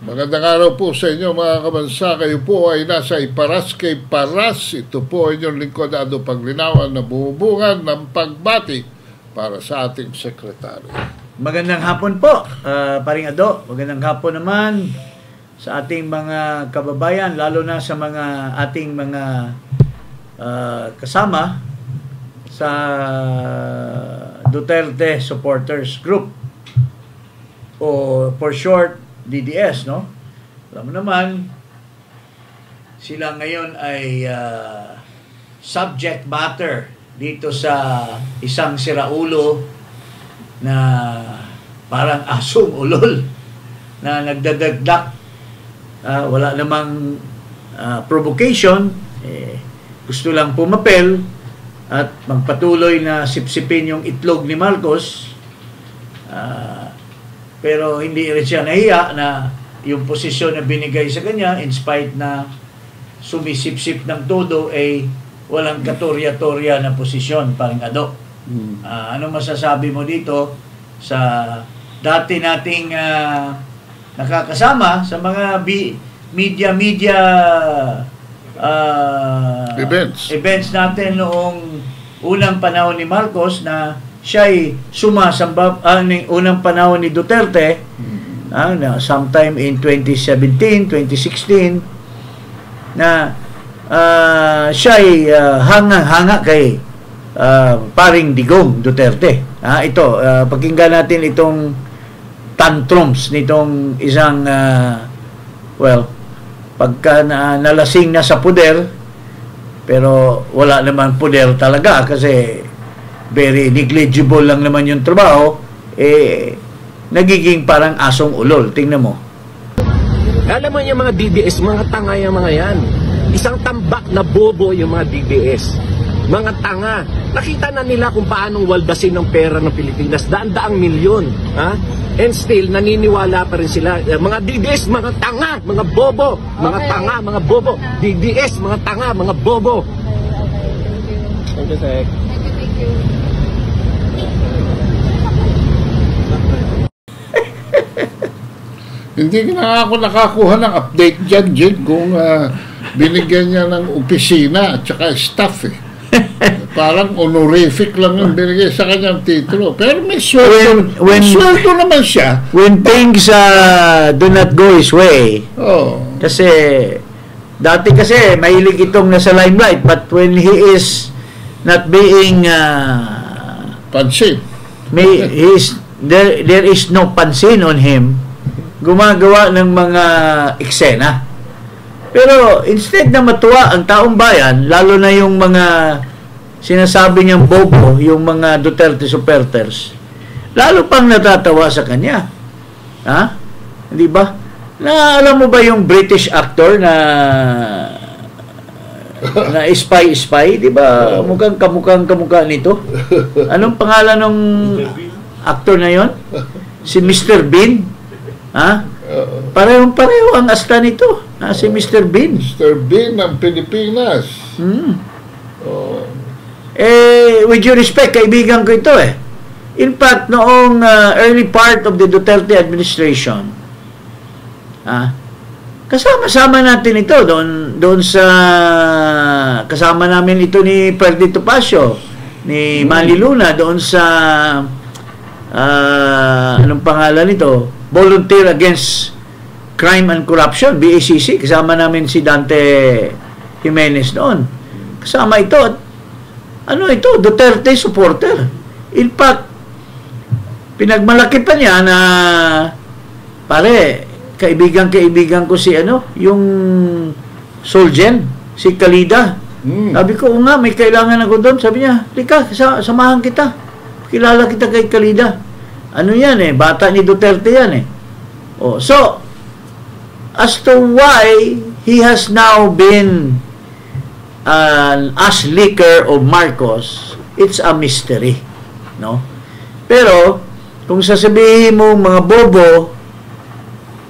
Magandang araw po sa inyo mga kabansa. Kayo po ay nasa Iparas kay Paras. Ito po inyong lingkod Ado Paglinawan na bubungan ng pagbati para sa ating sekretary. Magandang hapon po, Paring Ado. Magandang hapon naman sa ating mga kababayan, lalo na sa mga ating mga kasama sa Duterte Supporters Group o for short DDS, no? Alam mo naman, sila ngayon ay subject matter dito sa isang siraulo na parang asong ulol na nagdadagdak. Wala namang provocation, gusto lang pumapel at magpatuloy na sipsipin yung itlog ni Marcos. Pero hindi rin siya nahiya na yung posisyon na binigay sa kanya, in spite na sumisip-sip ng todo, ay walang katorya-torya na posisyon, Paring Ado. Ano masasabi mo dito sa dati nating nakakasama sa mga media events natin noong unang panahon ni Marcos na siya'y sumasamba unang panahon ni Duterte, sometime in 2017, 2016, na siya'y hanga kay Paring Digong Duterte. Ito, pakinggan natin itong tantrums nitong isang, pagka nalasing na sa puder, pero wala naman puder talaga kasi very negligible lang naman yung trabaho, nagiging parang asong ulol. Tingnan mo. Alam mo yung mga DDS, mga tanga yung mga yan. Isang tambak na bobo yung mga DDS. Mga tanga. Nakita na nila kung paanong waldasin ng pera ng Pilipinas. Daan-daang milyon. And still, naniniwala pa rin sila. Mga DDS, mga tanga, mga bobo. Mga tanga, mga bobo. DDS, mga tanga, mga bobo. Thank you, Sek. Thank you. Hindi na ako nakakuha ng update dyan, Jed, kung binigyan niya ng opisina at saka staff Parang honorific lang yung binigay sa kanyang titulo. Pero may sweldo, sweldo naman siya. When things do not go his way. Kasi dati kasi mahilig itong nasa limelight, but when he is not being pansin, there is no pansin on him, gumagawa ng mga eksena. Pero instead na matuwa ang taong bayan, lalo na yung mga sinasabi niyang bobo, yung mga Duterte supporters, lalo pang natatawa sa kanya. Hindi ba? Na alam mo ba yung British actor na spy, di ba? Mukhang kamukha nito. Anong pangalan ng actor na yon? Si Mr. Bean. Parehong-pareho ang asta nito. Si Mr. Bean. Mr. Bean ng Pilipinas. With due respect, kaibigan ko ito In fact, noong early part of the Duterte administration, kasama-sama natin ito doon sa kasama namin ito ni Perdi Topacio, ni Manny Luna, doon sa anong pangalan nito? Volunteer Against Crime and Corruption, BACC. Kasama namin si Dante Jimenez noon. Kasama ito. Ano ito? Duterte supporter. In fact, pinagmalaki pa niya na pare, kaibigan ko si yung Solgen, si Kalida. Sabi ko, nga, may kailangan ako doon. Sabi niya, Lika, samahan kita. Kilala kita kay Kalida. Ano yan bata ni Duterte yan so, as to why he has now been an ass licker of Marcos, it's a mystery, no? Pero kung sasabihin mo mga bobo,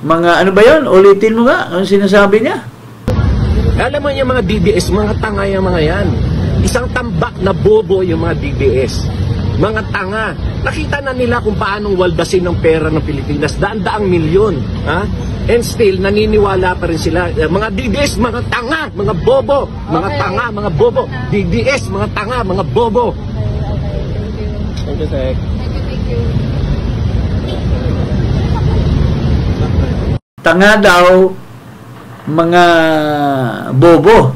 mga ano ba yun? Ulitin mo nga ang sinasabi niya. Alam mo yung mga DDS, mga tanga yung mga yan. Isang tambak na bobo yung mga DDS. Mga tanga. Nakita na nila kung paanong waldasin ng pera ng Pilipinas. Daan-daang milyon. Ha? And still, naniniwala pa rin sila. Mga DDS, mga tanga, mga bobo. Mga tanga, mga bobo. DDS, mga tanga, mga bobo. Thank you, Sek. Tanga daw, mga bobo.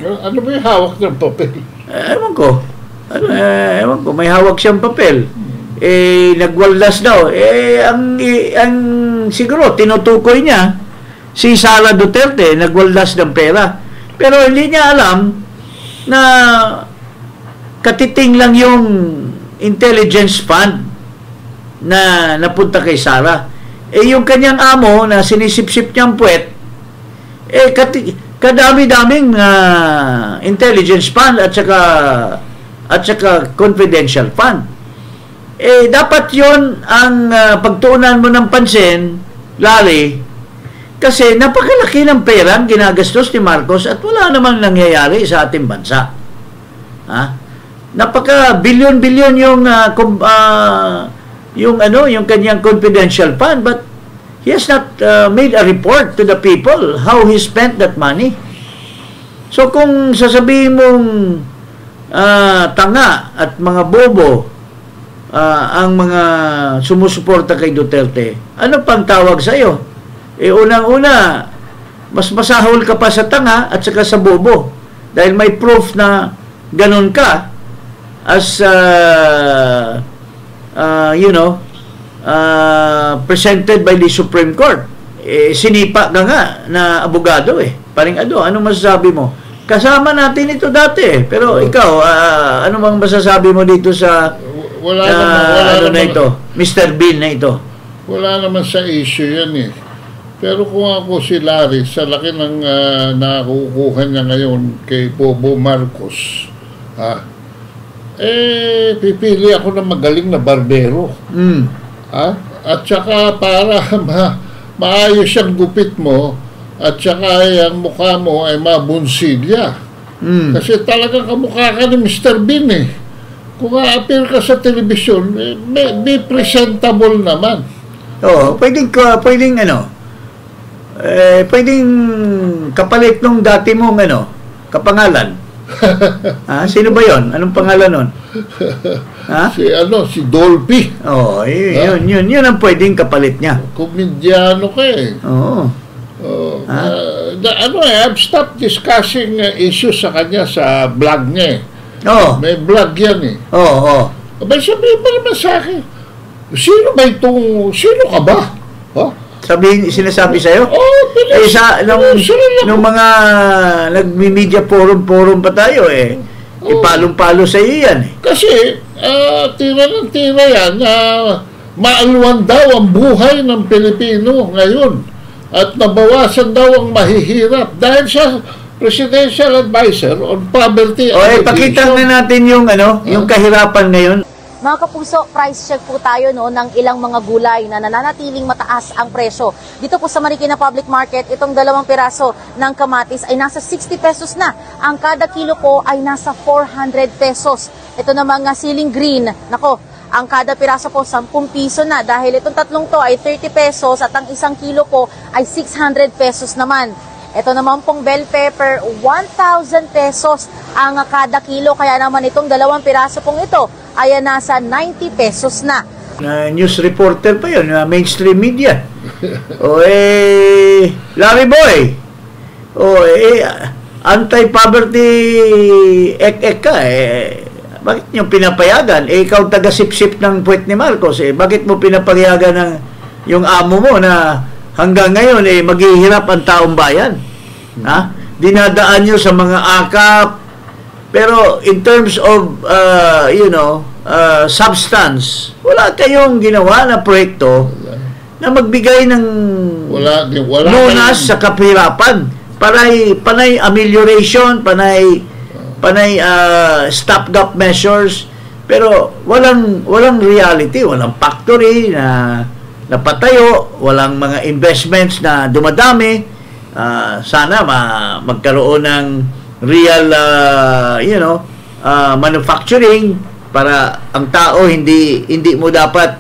Ano ba yung hawak ng papel? Ewan ko. Ewan ko, may hawak siyang papel. Nagwaldas daw. Ang siguro, tinutukoy niya, si Sara Duterte, nagwaldas ng pera. Pero hindi niya alam na katiting lang yung intelligence fund na napunta kay Sara. Yung kanyang amo na sinisip-sip niyang puwet, kadami-daming intelligence fund at saka confidential fund. Dapat yon ang pagtuunan mo ng pansin, Larry, kasi napakalaki ng pera ang ginagastos ni Marcos at wala namang nangyayari sa ating bansa. Napaka-bilyon-bilyon yung kanyang confidential fund, but he has not made a report to the people how he spent that money. So kung sasabihin mong tanga at mga bobo ang mga sumusuporta kay Duterte, ano pang tawag sa iyo? Unang-una, mas masahol ka pa sa tanga at saka sa bobo dahil may proof na ganun ka as presented by the Supreme Court. Sinipa ka nga na abogado Paring Ado, ano masasabi mo? Kasama natin ito dati pero ikaw, ano bang masasabi mo dito sa wala na ito, Mr. Bean na ito? Wala naman sa issue yan Pero kung ako si Larry, sa laki ng nakukuha niya ngayon kay Bobo Marcos, pipili ako ng magaling na barbero. At saka para maayos yung gupit mo at saka yung mukha mo ay mabunsilya. Kasi talagang kamukha ka ni Mr. Bean Kung a-appear ka sa telebisyon, be presentable naman. Oo, pwedeng kapalit nung dati mong kapangalan. Sino ba yon? Anong pangalan nun? Si Dolphy. Yun ang pwedeng kapalit niya. Komedyano ka Oo. I've stopped discussing issues sa kanya sa vlog niya May vlog yan Abay, sabihin pa naman sa akin, sino ka ba? Sinasabi sa'yo? Nung mga nagmi-media forum pa tayo ipalong-palo sa iyo yan Kasi, tira ng tira yan na maalwan daw ang buhay ng Pilipino ngayon at nabawasan daw ang mahihirap dahil sa Presidential Advisor on Poverty pakita na natin yung yung kahirapan ngayon. Mga kapuso, price check po tayo ng ilang mga gulay na nananatiling mataas ang presyo. Dito po sa Marikina Public Market, itong 2 piraso ng kamatis ay nasa 60 pesos na. Ang kada kilo po ay nasa 400 pesos. Ito na mga siling green, ang kada piraso po 10 piso na dahil itong tatlong to ay 30 pesos at ang 1 kilo po ay 600 pesos naman. Ito naman pong bell pepper, 1,000 pesos ang kada kilo. Kaya naman itong 2 piraso pong ito ay nasa 90 pesos na. News reporter pa yun, mainstream media. Larry Boy, anti-poverty ek-ek ka bakit nyo pinapayagan? Ikaw taga-sip-sip ng puwet ni Marcos bakit mo pinapayagan yung amo mo na hanggang ngayon maghihirap ang taong bayan? Dinadaan nyo sa mga akap, pero in terms of substance, wala kayong ginawa na proyekto na magbigay ng lunas sa kahirapan. Panay amelioration, panay stopgap measures, pero walang reality, walang factory na napatayo, walang mga investments na dumadami. Sana magkaroon ng real manufacturing para ang tao hindi mo dapat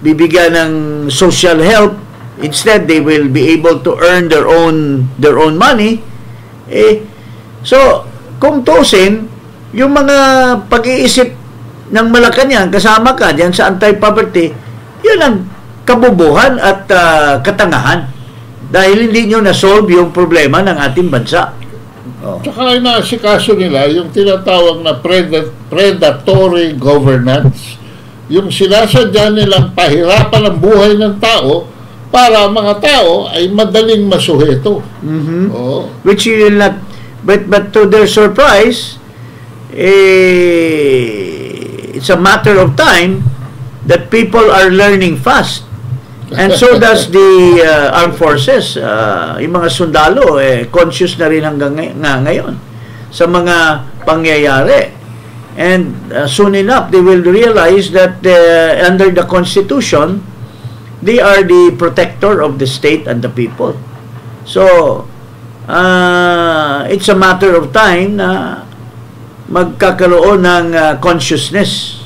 bibigyan ng social help. Instead, they will be able to earn their own money. So kung tusin yung mga pag-iisip ng Malacanang, kasama ka diyan sa anti-poverty, yun ang kabubuhan at katangahan dahil hindi nyo na-solve yung problema ng ating bansa. Tsaka inaasikaso nila yung tinatawag na predatory governance, yung sinasadya nilang pahirapan ang buhay ng tao para mga tao ay madaling masuheto. Which you will not, but to their surprise, it's a matter of time that people are learning fast. And so does the armed forces. Yung mga sundalo, conscious na rin hanggang ngayon sa mga pangyayari. And soon enough, they will realize that under the Constitution, they are the protector of the state and the people. So, it's a matter of time na magkakaroon ng consciousness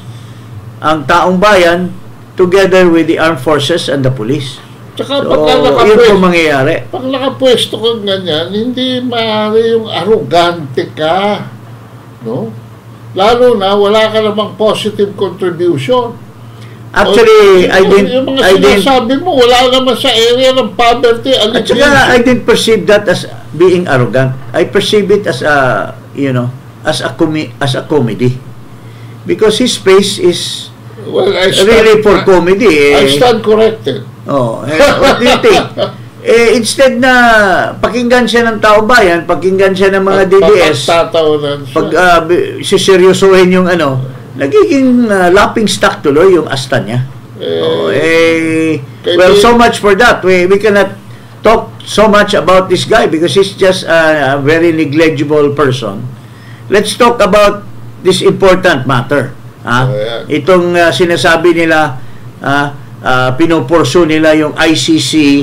ang taong bayan together with the armed forces and the police. Tsaka so, yun po mangyayari. Pag nakapwesto kang ganyan, hindi maaari yung arrogante ka. No? Lalo na, wala ka namang positive contribution. Actually, yung mga sinasabi mo, wala naman sa area ng poverty. At saka, I didn't perceive that as being arrogant. I perceive it as a, as a comedy. Because his face is really for comedy. I stand corrected. What do you think? Instead na pakinggan siya ng tao bayan, pakinggan siya ng mga DDS, siseryosohin yung nagiging laughing stock tuloy yung asta niya. Well, so much for that. We cannot talk so much about this guy because he's just a very negligible person. Let's talk about this important matter. Itong sinasabi nila, pinupurso nila yung ICC.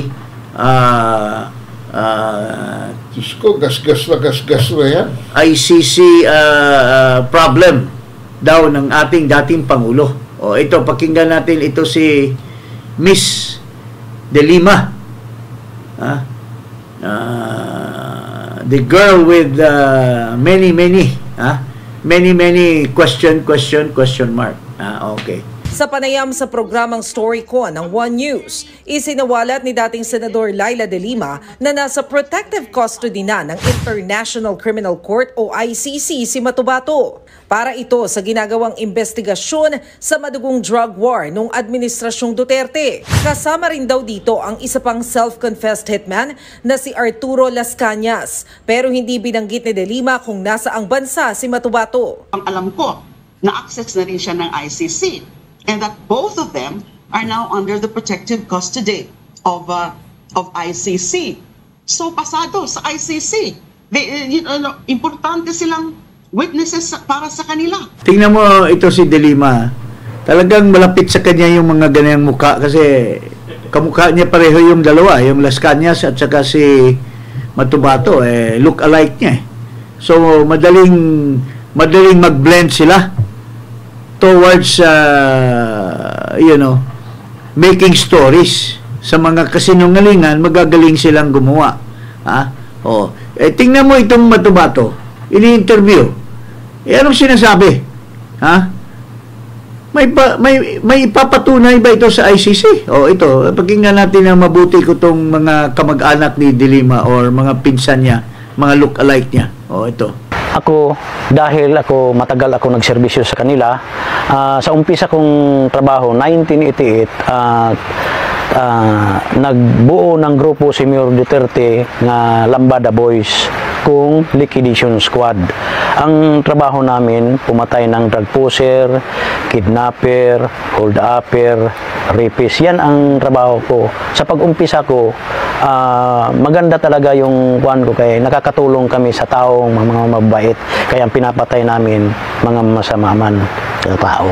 Diyos ko, gasgas na yan. ICC problem daw ng ating dating Pangulo. Ito, pakinggan natin ito si Miss De Lima. The girl with many question mark. Okay. Sa panayam sa programang Storycon ng One News, isinawalat ni dating Senador Leila De Lima na nasa protective custody na ng International Criminal Court o ICC si Matubato. Para ito sa ginagawang investigasyon sa madugong drug war noong Administrasyong Duterte. Kasama rin daw dito ang isa pang self-confessed hitman na si Arturo Las Cañas. Pero hindi binanggit ni De Lima kung nasaang bansa si Matubato. Ang alam ko, na-access na rin siya ng ICC. And that both of them are now under the protective custody of ICC. So pasado sa ICC, importante silang witnesses para sa kanila. Tingnan mo ito si De Lima. Talagang malapit sa kanya yung mga ganyang mukha kasi kamukha niya pareho yung dalawa, yung Las Cañas at saka si Matubato, look alike niya. So madaling mag-blend sila towards making stories. Sa mga kasinungalingan, magagaling silang gumawa. Tingnan mo itong Matubato, ini-interview. Anong sinasabi? May ipapatunay ba ito sa ICC? Ito, pakinggan natin na mabuti ko itong mga kamag-anak ni De Lima or mga pinsan niya, mga look-alike niya. Ito. Dahil matagal ako nagserbisyo sa kanila, sa umpisa kong trabaho, 1988, nagbuo ng grupo si Mayor Duterte na Lambada Boys kung liquidation squad. Ang trabaho namin, pumatay ng drug pusher, kidnapper, hold-upper, rapist. Yan ang trabaho ko. Sa pag-umpisa ko, maganda talaga yung kuwan ko kaya nakakatulong kami sa taong mga mabait. Kaya ang pinapatay namin, mga masamaman sa tao.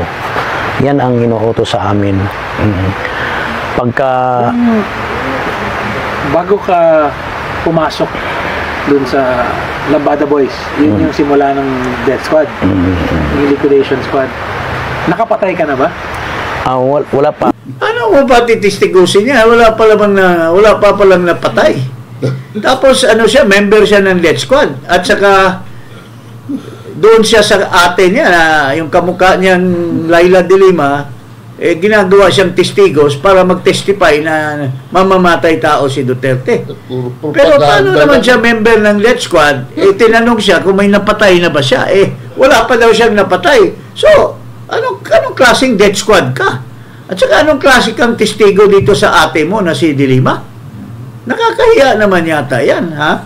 Yan ang inuutos sa amin. Bago ka pumasok dun sa Lambada Boys. Yun yung simula ng death squad. Yung liquidation squad. Nakapatay ka na ba? Wala pa. Ano mo pa titistigusin niya? Wala pa palang napatay. Tapos ano siya, member siya ng death squad. At saka doon siya sa ate niya, yung kamukha niyang Laila de Lima, ginagawa siyang testigos para mag-testify na mamamatay tao si Duterte. Pero paano naman siya member ng death squad? Tinanong siya kung may napatay na ba siya. Wala pa daw siyang napatay. So, anong klaseng death squad ka? At saka anong klase kang testigo dito sa ate mo na si de Lima? Nakakahiya naman yata yan, ha?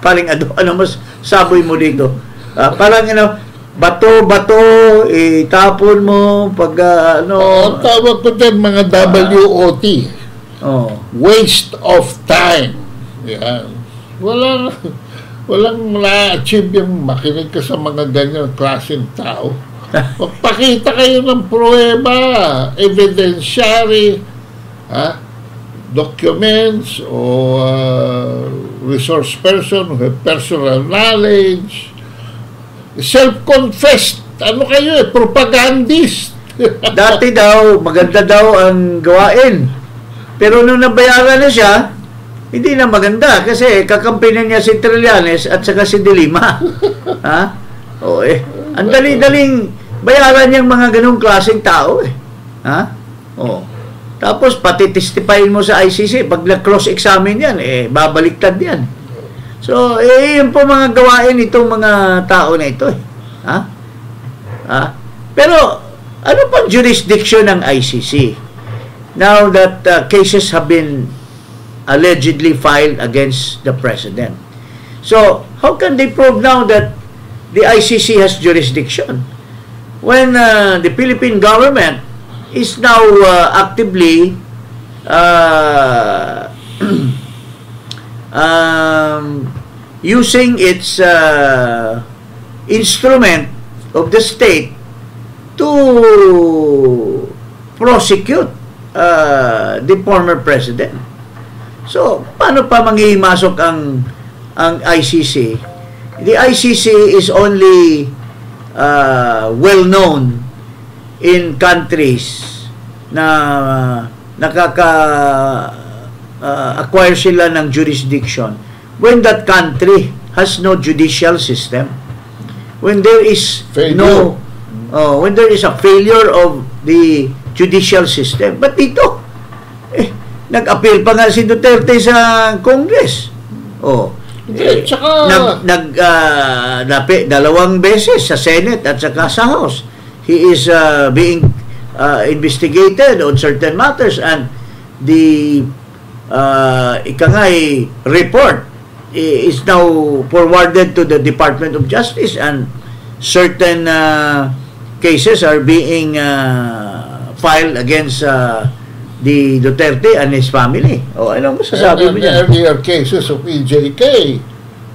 Paling ano mas saboy mo dito? Parang bato, itapon mo pag tawag ko din mga WOT. Waste of time. Yan. Walang na-achieve yung makinig ka sa mga ganyan klaseng tao. Magpakita kayo ng pruweba, evidentiary, documents o resource person who have personal knowledge. Self-confessed, propagandist. Dati daw, maganda daw ang gawain. Pero nung nabayaran na siya, hindi na maganda kasi kakampinan niya si Trillanes at saka si de Lima. Ang dali-daling bayaran niyang mga ganung klaseng tao Tapos pati testified mo sa ICC, pag na-cross-examine yan, babaliktad yan. So, yun po mga gawain itong mga tao na ito. Pero, ano pang jurisdiction ng ICC? Now that cases have been allegedly filed against the President. So, how can they prove now that the ICC has jurisdiction? When the Philippine government is now actively using its instrument of the state to prosecute the former president. So, paano pa manghihimasok ang ICC? The ICC is only well known in countries na acquire sila ng jurisdiction when that country has no judicial system, when there is when there is a failure of the judicial system. But dito nag-appeal pa nga si Duterte sa Congress. Dalawang beses sa Senate at saka sa House. He is being investigated on certain matters, and the report is now forwarded to the Department of Justice, and certain cases are being filed against the Duterte and his family. Anong masasabi mo dyan? Earlier cases of EJK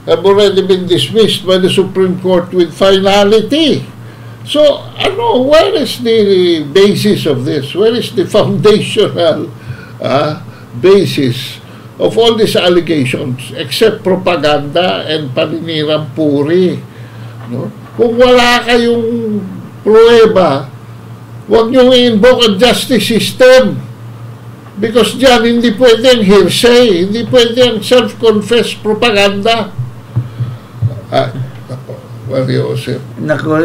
have already been dismissed by the Supreme Court with finality. So, where is the basis of this? Where is the foundational basis of all these allegations except propaganda and paninirang puri? No? Kung wala kayong pruweba, huwag nyo i-invoke ang justice system. Because dyan, hindi pwede ang hearsay, hindi pwede ang self-confessed propaganda. Nako,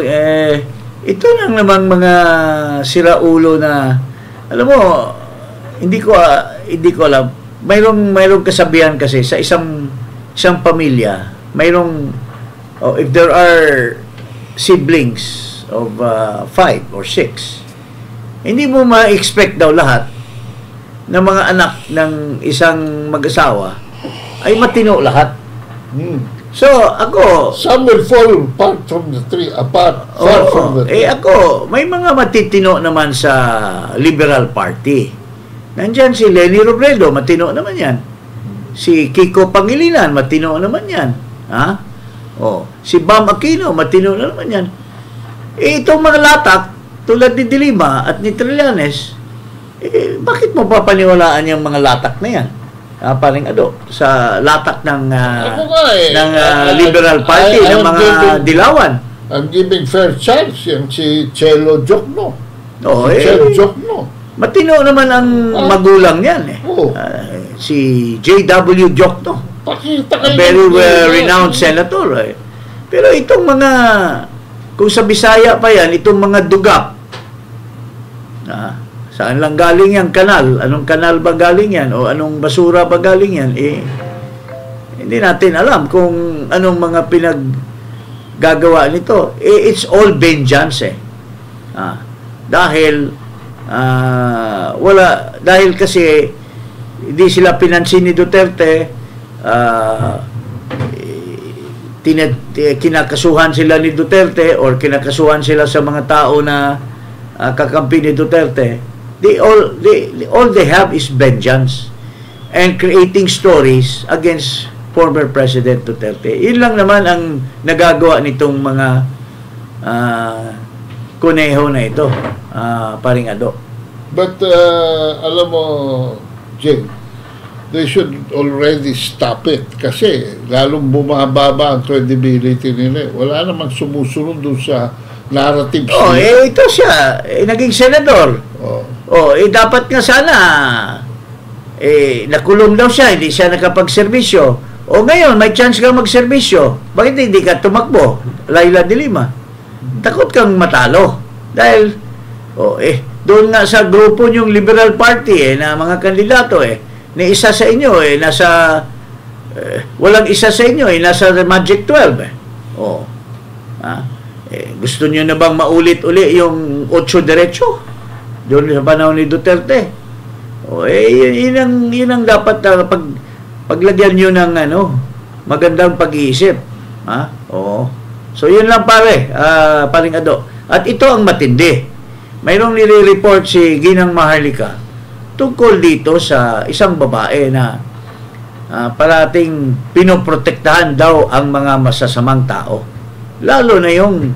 ito lang namang mga siraulo na, alam mo, hindi ko alam. Mayroong kasabihan kasi sa isang pamilya, if there are siblings of 5 or 6, hindi mo ma-expect daw lahat na mga anak ng isang mag-asawa ay matino lahat. So, ako... Some will fall apart from the tree, far from the tree. Ako, may mga matitino naman sa Liberal Party. Nandyan si Leni Robredo, matino naman yan. Si Kiko Pangilinan, matino naman yan. Si Bam Aquino, matino naman yan. Itong mga latak, tulad ni de Lima at ni Trillanes, bakit mo papaniwalaan yung mga latak na yan? paring Ado, sa latak ng Ako nga Liberal Party, ng mga dilawan. I'm giving fair chance yung si Chelo Jokno. Oo, Chelo Jokno. Matino naman ang magulang niyan eh. Oo. Si J.W. Jokno. Pakita A kayo. very renowned senator. Eh. Pero itong mga, kung sa Bisaya pa yan, itong mga dugap, saan lang galing yan kanal? Anong kanal ba galing yan? O anong basura ba galing yan? Hindi natin alam kung anong mga pinaggagawa nito. It's all vengeance eh. Dahil dahil kasi hindi sila pinansin ni Duterte, kinakasuhan sila ni Duterte or kinakasuhan sila sa mga tao na kakampi ni Duterte. All they have is vengeance and creating stories against former President Duterte. Yun lang naman ang nagagawa nitong mga kuneho na ito, paring Ado. But alam mo, Jing, they should already stop it kasi lalong bumababa ang credibility nila. Wala namang sumusunod doon sa narrative. Ito siya, naging senador. Dapat nga sana nakulong daw siya, hindi siya nakapagserbisyo. Ngayon, may chance kang magserbisyo. Bakit hindi ka tumakbo, Laila de Lima? Takot kang matalo. Dahil, doon nga sa grupo niyong Liberal Party na mga kandidato na isa sa inyo nasa walang isa sa inyo nasa Magic 12 gusto niyo na bang maulit-uli yung 8 diretso doon sa panahon ni Duterte? Yun ang dapat paglagyan niyo ng magandang pag-iisip. So yun lang paring Ado. At ito ang matindi. Mayroong nire-report si Ginang Maharlika tungkol dito sa isang babae na parating pinoprotektahan daw ang mga masasamang tao. Lalo na yung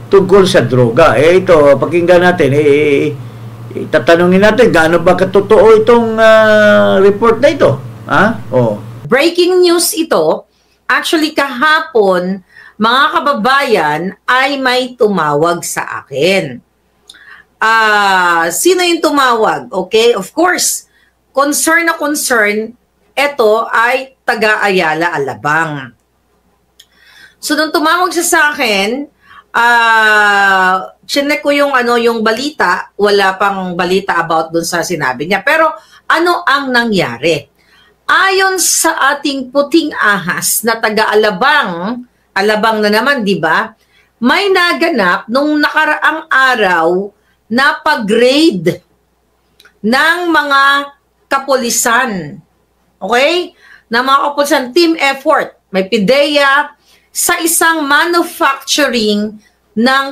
tungkol sa droga. Ito, pakinggan natin. Tatanungin natin, gaano ba katotoo itong report na ito? Breaking news ito. Actually, kahapon, mga kababayan ay may tumawag sa akin. Sino yung tumawag? Okay, of course, concern na concern, ito ay taga-Ayala, Alabang. So, nung tumawag siya sa akin, chinek ko yung balita, wala pang balita about dun sa sinabi niya. Pero, ano ang nangyari? Ayon sa ating puting ahas na taga-Alabang, Alabang na naman, di ba? May naganap nung nakaraang araw na pag-raid ng mga kapulisan. Okay? Na mga kapulisan, team effort. May PIDEA sa isang manufacturing ng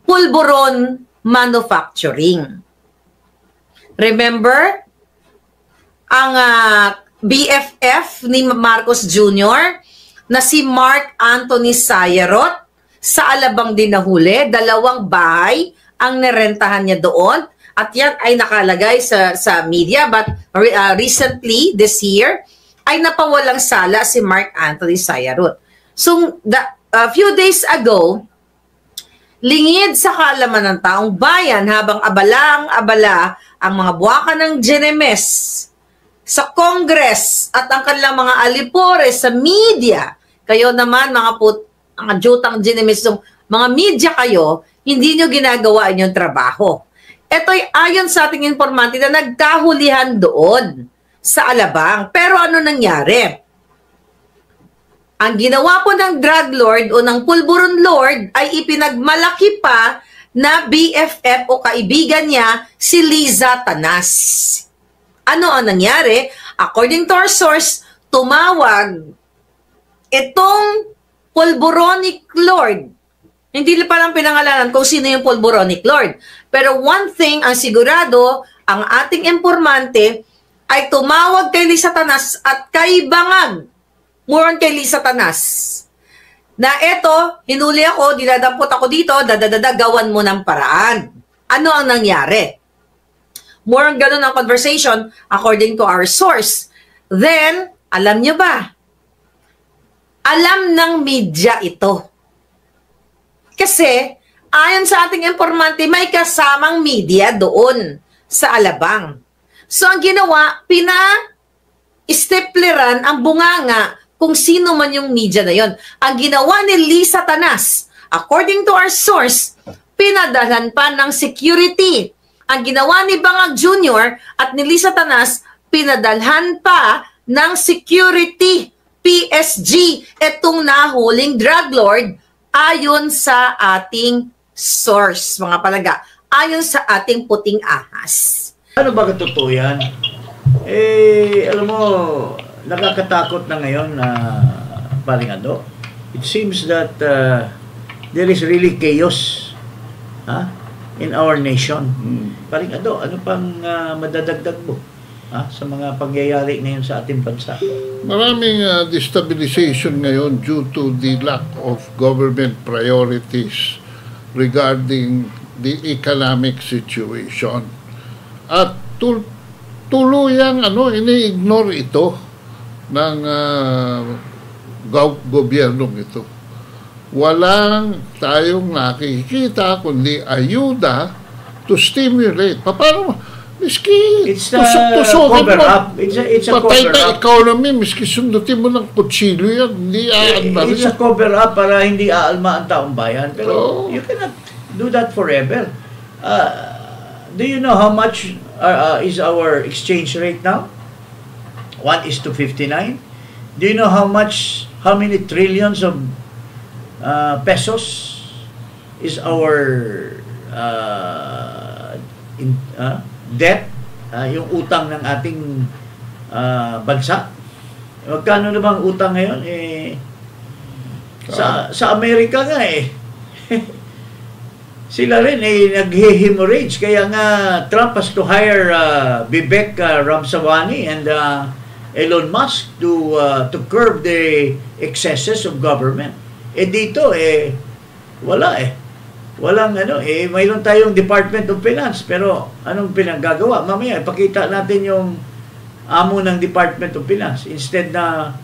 pulburon manufacturing. Remember? Ang BFF ni Marcos Jr. na si Mark Anthony Sayarot sa Alabang din nahuli. 2 bahay ang nerentahan niya doon at yan ay nakalagay sa media, but recently this year ay napawalang sala si Mark Anthony Sayarot. So a few days ago, lingid sa kaalaman ng taong bayan habang abala ang mga buwaka ng GNMS sa Congress at ang kanilang mga alipore sa media. Kayo naman mga jutang GNMS, mga media kayo, hindi nyo ginagawa inyong trabaho. Ito'y ayon sa ating informante na nagkahulihan doon sa Alabang. Pero ano nangyari? Ang ginawa po ng drug lord o ng pulburon lord ay ipinagmalaki pa na BFF o kaibigan niya si Liza Tanas. Ano ang nangyari? According to our source, tumawag itong pulburonic lord. Hindi pa lang pinangalanan kung sino yung pulburonic lord. Pero one thing ang sigurado, ang ating informante ay tumawag kay Liza Tanas at kay Bangag. More kay Liza Tanas. Na eto, hinuli ako, dinadampot ako dito, gawan mo ng paraan. Ano ang nangyari? More ganun ang conversation according to our source. Then, alam nyo ba? Alam ng media ito. Kasi, ayon sa ating informante, may kasamang media doon sa Alabang. So, ang ginawa, pina-stepleran ang bunganga kung sino man yung media na yon. Ang ginawa ni Lisa Tanas, according to our source, pinadalhan pa ng security. Ang ginawa ni Bangag Jr. at ni Lisa Tanas, pinadalhan pa ng security, PSG, itong nahuling drug lord, ayon sa ating source, mga palaga, ayon sa ating puting ahas. Ano ba totoo yan? Alam mo, nakakatakot na ngayon na paring Ado. It seems that there is really chaos in our nation. Paring Ado, ano pang madadagdag mo sa mga pangyayari ngayon sa ating bansa? Maraming destabilization ngayon due to the lack of government priorities regarding the economic situation. At tuluyang ini-ignore ito ng gobyernong ito. Walang tayong nakikita kundi ayuda to stimulate. Paano? Miski It's a cover up. It's a patay cover na up. economy, miski sundutin mo ng kutsilyo yan, hindi aanbar It's a yan. cover up para hindi aalma ang taong bayan. Pero you cannot do that forever. Do you know how much is our exchange rate now? 1:59. Do you know how many trillions of pesos is our debt, yung utang ng ating bansa? Magkano na bang utang ngayon? Sa Amerika nga sila rin nag-hemorrhage. Kaya nga Trump has to hire Vivek Ramaswamy and Elon Musk to curb the excesses of government. Dito wala walang mayroon tayong Department of Finance, pero anong pinanggagawa? Mamaya ipakita natin yung amo ng Department of Finance. Instead na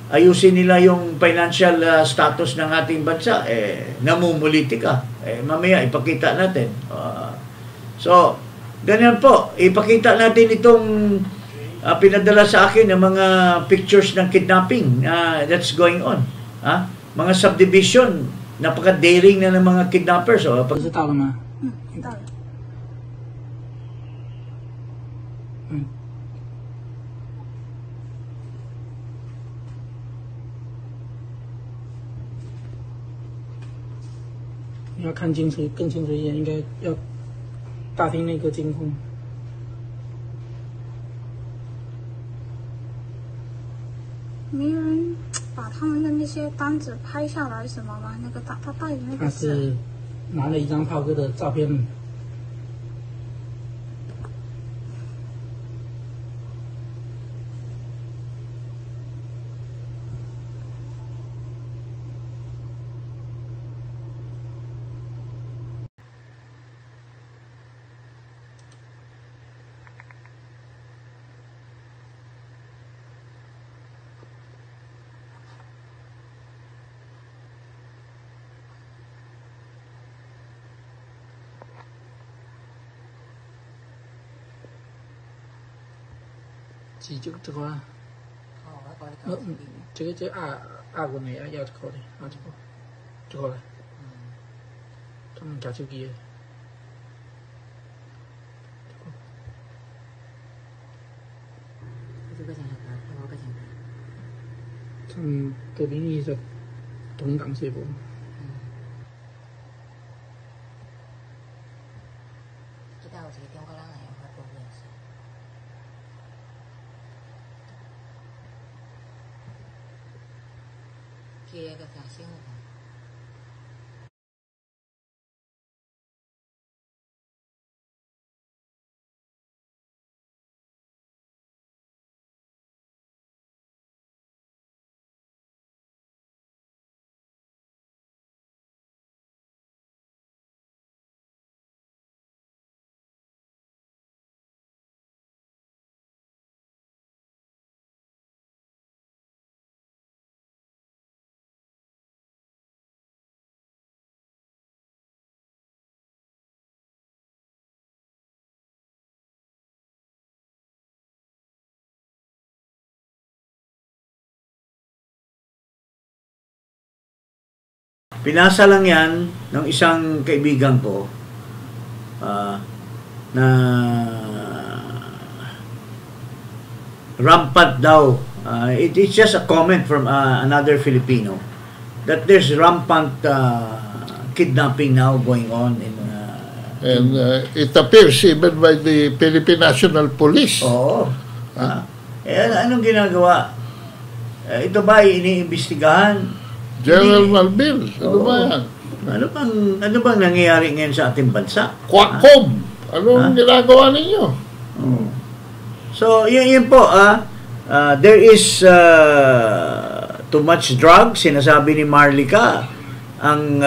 ayusin nila yung financial status ng ating bansa, namumulitika. Mamaya ipakita natin. So, ganyan po. Ipakita natin itong pinadala sa akin ng mga pictures ng kidnapping that's going on. Mga subdivision, napaka-daring na ng mga kidnappers. 知道了吗？知道了。你要看清楚，更清楚一点，应该要大厅那个监控。没人把他们的那些单子拍下来什么吗？那个他带的那个他是拿了一张炮哥的照片。这个啊，这个二个呢要考的，这个嘞，他们搞手机的，隔壁你是同党谁不？知道这个中国人的话不认识。贴个啥新闻？ Pinasa lang yan ng isang kaibigan ko na rampant daw. It's just a comment from another Filipino that there's rampant kidnapping now going on in and it appears even by the Philippine National Police. Oo. Anong ginagawa? Ito ba iniimbestigahan? General Malbil, ano ba yan? Ano bang nangyayari ngayon sa ating bansa? Quacom! Anong ginagawa ninyo? So, yun po, there is too much drugs, sinasabi ni Marlica. Ang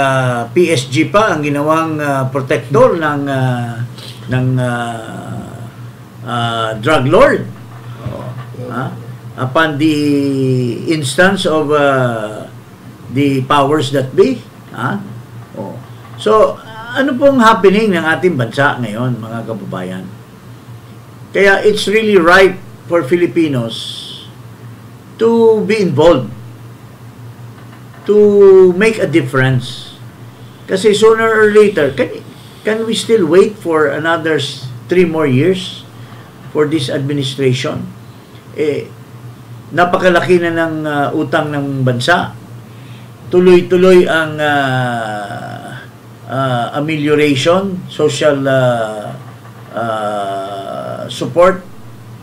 PSG pa, ang ginawang protector ng drug lord. Upon the instance of the powers that be. So, ano pong happening ng ating bansa ngayon, mga kababayan? Kaya it's really right for Filipinos to be involved, to make a difference. Kasi sooner or later, can we still wait for another 3 more years for this administration? Napakalaki na ng utang ng bansa. Tuloy-tuloy ang amelioration, social support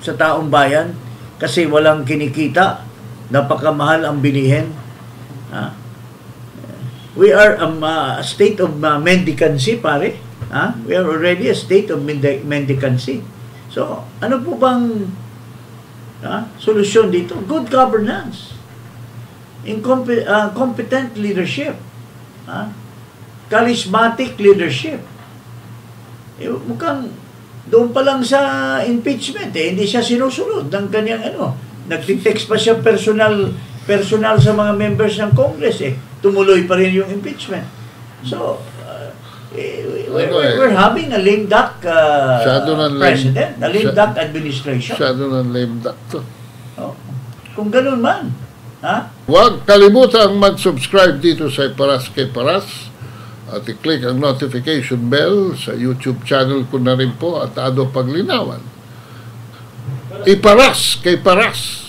sa taong bayan kasi walang kinikita, napakamahal ang bilihin. We are a state of mendicancy, pare. We are already a state of mendicancy. So, ano po bang solusyon dito? Good governance. Competent leadership. Charismatic leadership. Mukhang doon pa lang sa impeachment, hindi siya sinusunod ng kanyang nagtitext pa siya personal sa mga members ng Congress, tumuloy pa rin yung impeachment. So, we're having a lame duck president, a lame duck administration. Masyado ng lame duck to. Kung ganun man, huwag kalimutang mag-subscribe dito sa Iparas kay Paras at i-click ang notification bell sa YouTube channel ko na rin po at Ado Paglinawan. Iparas kay Paras.